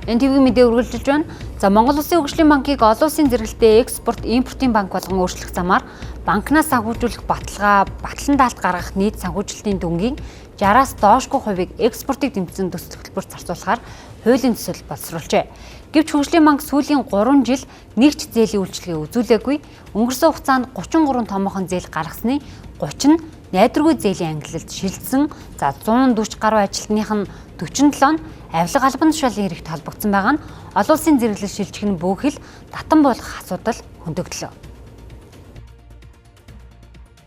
НТV мэдээ үргэлжилж байна. За Монгол Улсын хөгжлийн банкыг олон улсын зэрэгэлдээ экспорт, импортын банк болгон өөрчлөх замаар банкнаас санхүүжүүлэх батлан даалт гаргах нийт санхүүжилтийн дүнгийн 60-аас доошгүй хувийг экспортыг дэмжсэн төсөл хөтөлбөрт зарцуулахаар хуулийн төсөл боловсруулжээ. Гэвч хөгжлийн банк сүүлийн 3 жил нэг ч зээлийн үйлчилгээ үзүүлээгүй. Өнгөрсөн хугацаанд 33 томоохон зээл гаргасны 30 нь найдваргүй зээлийн ангиллалд шилжсэн. За 140 гаруй ажилтных нь 47 нь авилга албан тушаалын хэрэгт холбогдсон байгаа нь олон улсын зэрэглэл шилжих нь бүхэл татан болгох асуудал хөндөгдлөө.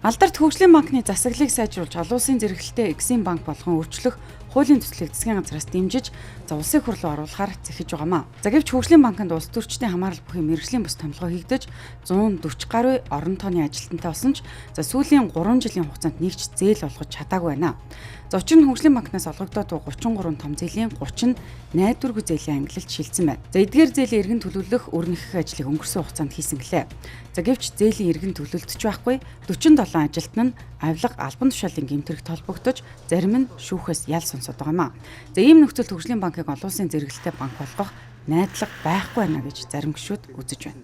Алдарт хөгжлийн банкны засаглалыг сайжруулж олон улсын зэрэгэлдээ Exim банк болгон өөрчлөх хуулийн төслийг засгийн газраас дэмжиж улсын хурл руу оруулахаар зэхэж байгаамаа. За гэвч хөгжлийн банкнд улс төрчдийн хамаарал бүхий мэргэжлийн бус томилгоо хийгдэж 140 гаруй орон тооны ажилтнтай болсон ч сүүлийн 3 жилийн хугацаанд нэг ч зээл олгож чадаагүй байна. Учир нь хөгжлийн банкнаас олгогдоод 33 том зээлийн 30 нь найдваргүй зээлийн ангиллалд шилжсэн байна. Эдгээр зээлийн иргэн төлөвлөх өрнөхөх ажлыг өнгөрсөн хугацаанд хийсэн гэлээ. Гэвч зээлийн иргэн төлөвлөлдөж байхгүй 47 ажилтан нь авилга албан тушаалын гэмтэрэгт холбогдож зарим нь шүүхээс ял сонсоод байгаамаа. Ийм нөхцөлд хөгжлийн банкыг олон улсын зэрэгэлдээ банк болгох найдлага байхгүй байна гэж зарим гишүүд үзэж байна.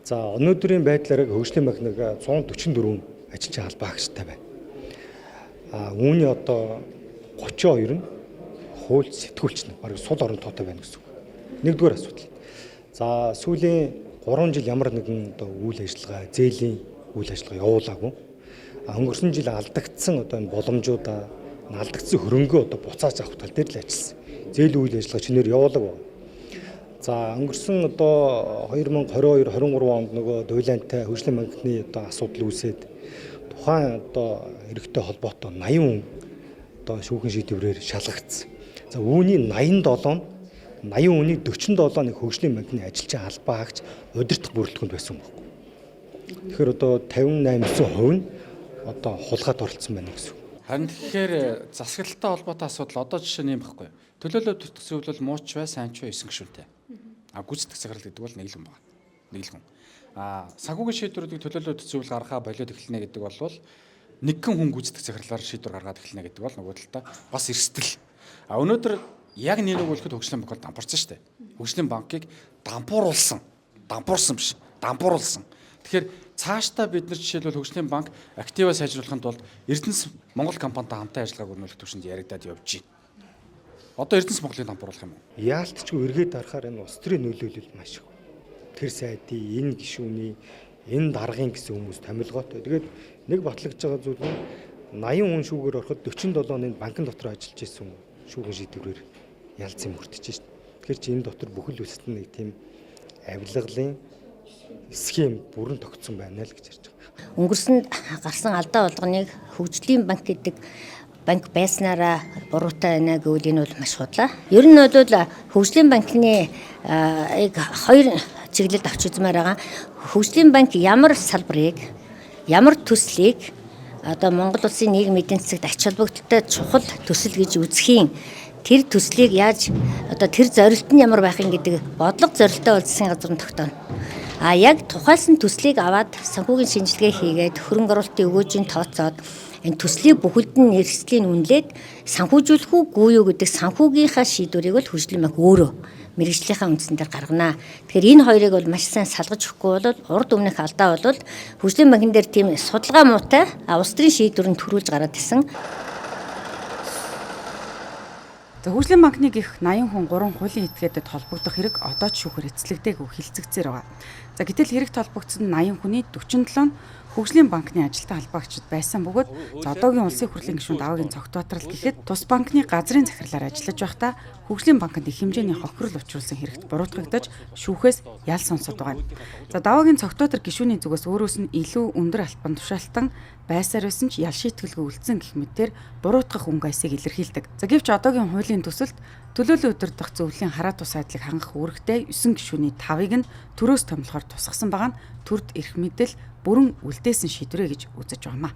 За өнөөдрийн байдлаар хөгжлийн банк нэг 144 ажилчин албаа агштай байна. Үүний одоо 32 нь хууль сэтгүүлч нар бараг сул орон тоотой байна гэсэн үг. Нэгдүгээр асуудал. За сүүлийн 3 жил ямар нэгэн одоо үйл ажиллагаа, зээлийн үйл ажиллагаа явуулаагүй. Өнгөрсөн жил алдагдсан одоо энэ боломжуудаа, алдагдсан хөрөнгөө одоо буцааж авах тал дээр л ажилласан. Зээлийн үйл ажиллагаа чинээр явуулаагүй. За өнгөрсөн одоо 2022-23 онд нөгөө дуйлантай хөгжлийн банкны одоо асуудал үүсээд тухайн одоо эрэгтэй холбоотой 80 хүн одоо шүүхийн шийдвэрээр шалгагдсан. За үүний 80 хүнийг 47 нэг хөгжлийн банкны ажилчин албаа агч удирдах бүрэлдэхүүнд байсан байхгүй. Тэгэхээр одоо 58% нь одоо хулгайд оролцсон байна гэсэн үг. Харин тэгэхээр засаглалтай холбоотой асуудал одоо жишээ нь юм байхгүй. Төлөөлөл төсвөл мууч бай, сайн ч бай 9 гишүүнтэй. Гүйцэтгэх засаглал гэдэг бол нэг л хүн байна. Нэг л хүн. Санхүүгийн шийдвэрүүдийг төлөөлөл төсвөл гаргахаа болоод эхэлнэ гэдэг бол нэгэн хүн гүйцэтгэх засаглалаар шийдвэр гаргаад эхэлнэ гэдэг бол нөгөө талдаа бас эрсдэл. Өнөөдөр яг нэг үлдэхэд хөгжлийн банк дампуурсан шүү дээ. Хөгжлийн банкыг дампууруулсан биш. Дампууруулсан. Тэгэхээр цаашдаа бид нар жишээлбэл хөгжлийн банк активаа сайжруулахын тулд Эрдэнэс Монгол компанитай хамтан ажиллагааг өрнүүлэх төвшөнд яригадад явж байна. Одоо Эрдэнэс Монголыг дампууруулах юм уу? Яалтчгүй эргээд харахаар энэ улс төрийн нөлөөлөл маш их. Тэр сайдын, энэ гишүүний, энэ даргын гэсэн хүмүүс томилгоотой. Тэгээд нэг батлагдж байгаа зүйл нь 80 хүн шүүгээр ороход 47 нь банкн дотор ажиллаж исэн шүүгэн шийдвэрээр ялцсан мөрдөж шээ. Тэгэхээр чи энэ дотор бүхэл үлсэлт нэг тийм авилгалын схем бүрэн тогтсон байна л гэж ярьж байгаа. Өнгөрсөнд гарсан алдаа болгоныг хөгжлийн банк гэдэг банк байснараа буруутай байна гэвэл энэ бол маш худлаа. Ер нь бол хөгжлийн банкны хоёр чиглэлд авч үзмээр байгаа. Хөгжлийн банк ямар салбарыг, ямар төслийг одоо Монгол улсын нийгмийн эдийн засагт ач холбогдолтой чухал төсөл гэж үзэхийн тэр төслийг яаж одоо тэр зорилт нь ямар байх юм гэдэг бодлого зорилттой бол засгийн газар нь тогтооно. Яг тухайлсан төслийг аваад санхүүгийн шинжилгээ хийгээд хөрөнгө оруулалтын өгөөжийг тооцоод энэ төслийг бүхэлд нь эрсдлийн үнэлээд санхүүжүүлэх үгүй юу гэдэг санхүүгийнхаа шийдвэрийг бол хөгжлийн банк өөрөө мэргэжлийнхаа үндсэн дээр гаргана. Тэгэхээр энэ хоёрыг бол маш сайн салгаж өгөхгүй бол урд өмнөх алдаа бол хөгжлийн банкн дээр тийм судалгаа муутай улс төрийн шийдвэрөнд төрүүлж гараад исэн. Хөгжлийн банкны гих 80 хүн 3 хуулийн этгээдэд холбогдох хэрэг одоо ч шүүхээр эцэлэгдээгүй хилцэгцээр байгаа. Гэтэл хэрэгт холбогдсон 80 хүний 47 нь хөгжлийн банкны ажилтан албаагчид байсан бөгөөд одоогийн улсын хурлын гишүүнд даваагийн цогтбаатарл гэхэд тус банкны газрын захирлаар ажиллаж байхдаа хөгжлийн банкнд их хэмжээний хохирол учруулсан хэрэгт буруутгагдаж шүүхээс ял сонсоод байгаа. Даваагийн цогтбаатар гишүүний зүгээс өөрөөс нь илүү өндөр албан тушаалтан байсаар байсан ч ял шийтгэлгүй үлдсэн гэх мэтээр буруутгах өнгөйсийг илэрхийлдэг. Гэвч одоогийн хуулийн төсөлд төлөөлөл удирдах зөвлөлийн хараа тус айдлыг хангах үүрэгтэй 9 гишүүний 5-ыг нь төрөөс томилохоор тусгасан байгаа нь төрд эрх мэдэл бүрэн үлдээсэн шийдвэрэ гэж үзэж байгаамаа.